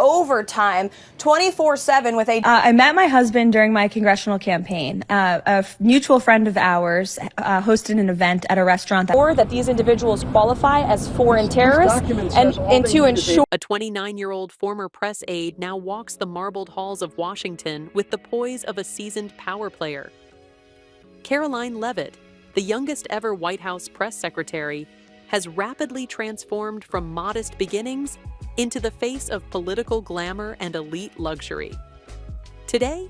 overtime 24/7 with a I met my husband during my congressional campaign. A mutual friend of ours hosted an event at a restaurant that these individuals qualify as foreign terrorists and to ensure a 29-year-old former press aide now walks the marbled halls of Washington with the poise of a seasoned power player. Karoline Leavitt, the youngest ever White House press secretary, has rapidly transformed from modest beginnings into the face of political glamour and elite luxury. Today,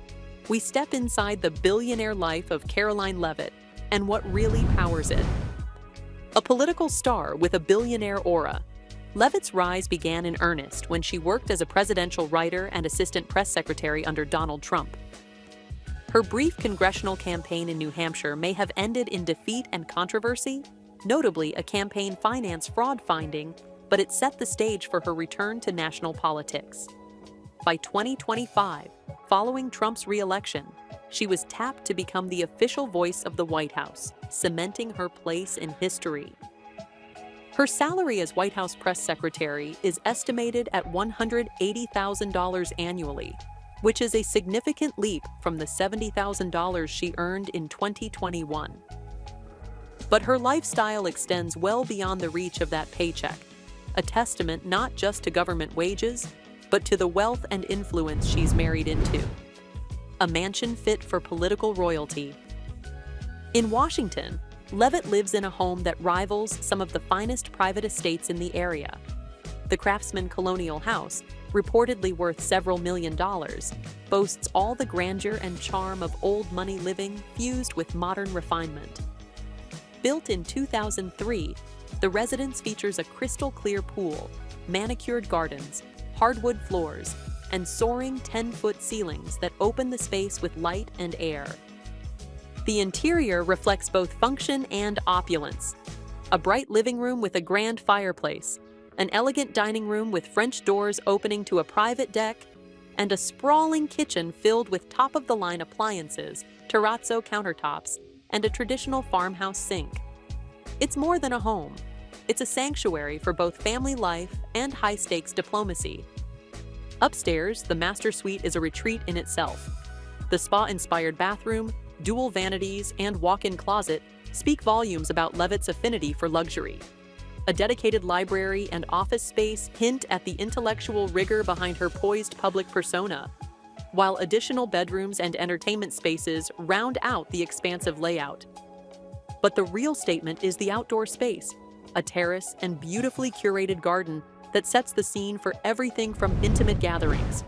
we step inside the billionaire life of Karoline Leavitt and what really powers it. A political star with a billionaire aura, Leavitt's rise began in earnest when she worked as a presidential writer and assistant press secretary under Donald Trump. Her brief congressional campaign in New Hampshire may have ended in defeat and controversy, notably a campaign finance fraud finding, but it set the stage for her return to national politics. By 2025, following Trump's re-election, she was tapped to become the official voice of the White House, cementing her place in history. Her salary as White House press secretary is estimated at $180,000 annually, which is a significant leap from the $70,000 she earned in 2021. But her lifestyle extends well beyond the reach of that paycheck, a testament not just to government wages, but to the wealth and influence she's married into. A mansion fit for political royalty. In Washington, Leavitt lives in a home that rivals some of the finest private estates in the area. The Craftsman Colonial House, reportedly worth several $1 million, boasts all the grandeur and charm of old money living fused with modern refinement. Built in 2003, the residence features a crystal-clear pool, manicured gardens, hardwood floors, and soaring 10-foot ceilings that open the space with light and air. The interior reflects both function and opulence. A bright living room with a grand fireplace, an elegant dining room with French doors opening to a private deck, and a sprawling kitchen filled with top-of-the-line appliances, terrazzo countertops, and a traditional farmhouse sink. It's more than a home. It's a sanctuary for both family life and high-stakes diplomacy. Upstairs, the master suite is a retreat in itself. The spa-inspired bathroom, dual vanities, and walk-in closet speak volumes about Leavitt's affinity for luxury. A dedicated library and office space hint at the intellectual rigor behind her poised public persona, while additional bedrooms and entertainment spaces round out the expansive layout. But the real statement is the outdoor space, a terrace and beautifully curated garden that sets the scene for everything from intimate gatherings,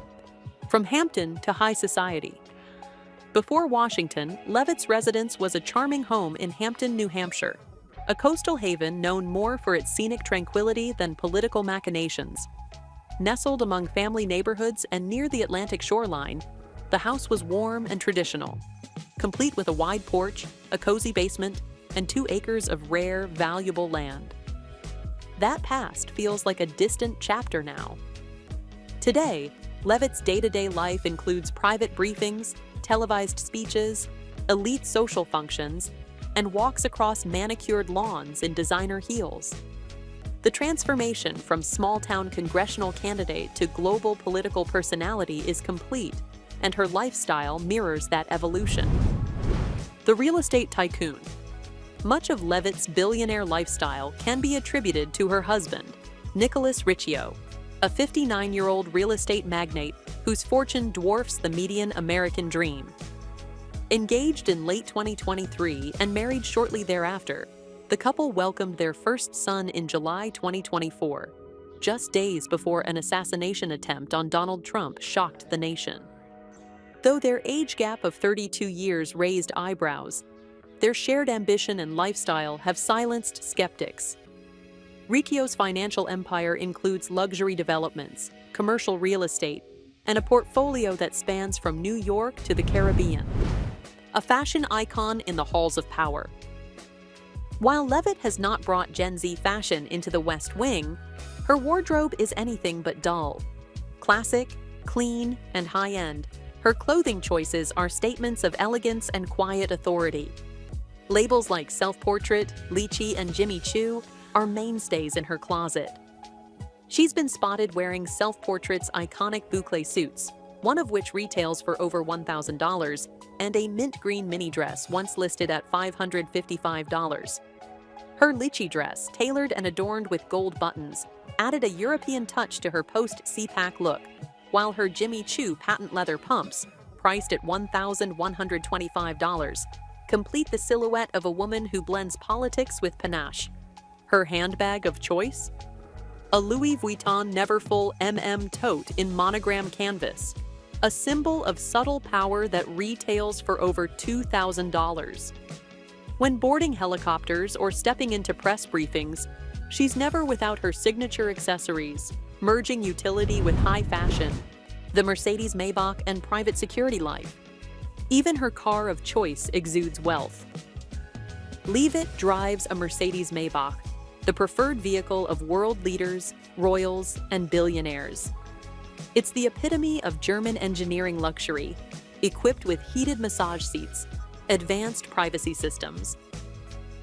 from Hampton to high society. Before Washington, Leavitt's residence was a charming home in Hampton, New Hampshire, a coastal haven known more for its scenic tranquility than political machinations. Nestled among family neighborhoods and near the Atlantic shoreline, the house was warm and traditional, complete with a wide porch, a cozy basement, and 2 acres of rare, valuable land. That past feels like a distant chapter now. Today, Leavitt's day-to-day life includes private briefings, televised speeches, elite social functions, and walks across manicured lawns in designer heels. The transformation from small-town congressional candidate to global political personality is complete, and her lifestyle mirrors that evolution. The real estate tycoon. Much of Leavitt's billionaire lifestyle can be attributed to her husband, Nicholas Riccio, a 59-year-old real estate magnate whose fortune dwarfs the median American dream. Engaged in late 2023 and married shortly thereafter, the couple welcomed their first son in July 2024, just days before an assassination attempt on Donald Trump shocked the nation. Though their age gap of 32 years raised eyebrows, their shared ambition and lifestyle have silenced skeptics. Riccio's financial empire includes luxury developments, commercial real estate, and a portfolio that spans from New York to the Caribbean. A fashion icon in the halls of power. While Leavitt has not brought Gen Z fashion into the West Wing, her wardrobe is anything but dull. Classic, clean, and high-end, her clothing choices are statements of elegance and quiet authority. Labels like Self-Portrait, Lychee, and Jimmy Choo are mainstays in her closet. She's been spotted wearing Self-Portrait's iconic boucle suits, one of which retails for over $1,000, and a mint green mini dress once listed at $555. Her lychee dress, tailored and adorned with gold buttons, added a European touch to her post-CPAC look, while her Jimmy Choo patent leather pumps, priced at $1,125, complete the silhouette of a woman who blends politics with panache. Her handbag of choice? A Louis Vuitton Neverfull tote in monogram canvas, a symbol of subtle power that retails for over $2,000. When boarding helicopters or stepping into press briefings, she's never without her signature accessories, merging utility with high fashion, the Mercedes Maybach and private security life. Even her car of choice exudes wealth. Leavitt drives a Mercedes Maybach, the preferred vehicle of world leaders, royals, and billionaires. It's the epitome of German engineering luxury, equipped with heated massage seats, advanced privacy systems.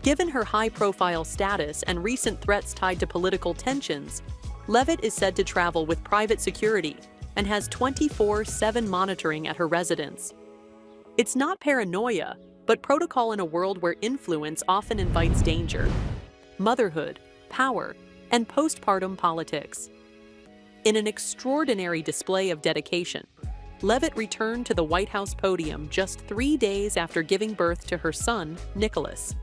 Given her high-profile status and recent threats tied to political tensions, Leavitt is said to travel with private security and has 24/7 monitoring at her residence. It's not paranoia, but protocol in a world where influence often invites danger. Motherhood, power, and postpartum politics. In an extraordinary display of dedication, Leavitt returned to the White House podium just 3 days after giving birth to her son, Nicholas.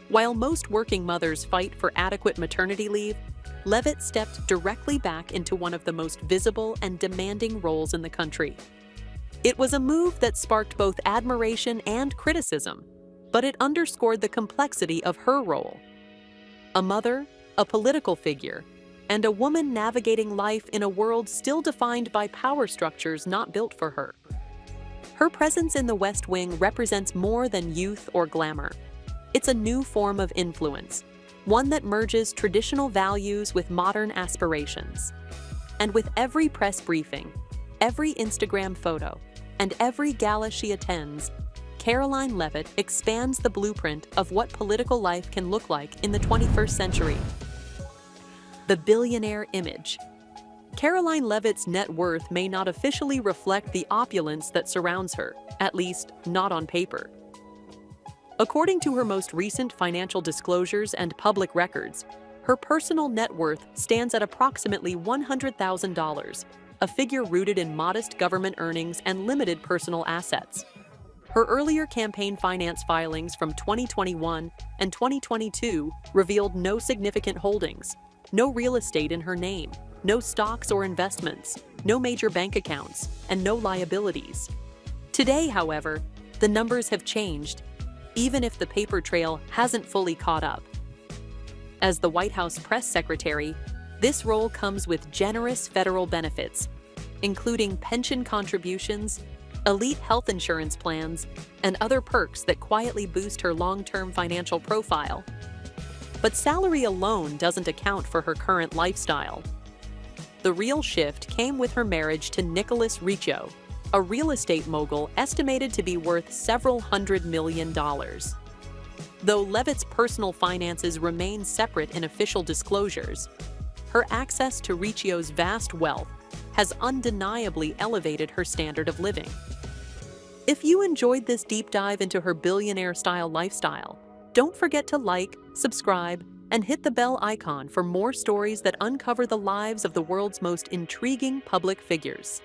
While most working mothers fight for adequate maternity leave, Leavitt stepped directly back into one of the most visible and demanding roles in the country. It was a move that sparked both admiration and criticism, but it underscored the complexity of her role. A mother, a political figure, and a woman navigating life in a world still defined by power structures not built for her. Her presence in the West Wing represents more than youth or glamour. It's a new form of influence, one that merges traditional values with modern aspirations. And with every press briefing, every Instagram photo, and every gala she attends, Karoline Leavitt expands the blueprint of what political life can look like in the 21st century. The billionaire image. Karoline Leavitt's net worth may not officially reflect the opulence that surrounds her, at least not on paper. According to her most recent financial disclosures and public records, her personal net worth stands at approximately $100,000, a figure rooted in modest government earnings and limited personal assets. Her earlier campaign finance filings from 2021 and 2022 revealed no significant holdings, no real estate in her name, no stocks or investments, no major bank accounts, and no liabilities. Today, however, the numbers have changed, even if the paper trail hasn't fully caught up. As the White House press secretary, this role comes with generous federal benefits, including pension contributions, elite health insurance plans, and other perks that quietly boost her long-term financial profile. But salary alone doesn't account for her current lifestyle. The real shift came with her marriage to Nicholas Riccio, a real estate mogul estimated to be worth several $100 million. Though Leavitt's personal finances remain separate in official disclosures, her access to Riccio's vast wealth has undeniably elevated her standard of living. If you enjoyed this deep dive into her billionaire-style lifestyle, don't forget to like, subscribe, and hit the bell icon for more stories that uncover the lives of the world's most intriguing public figures.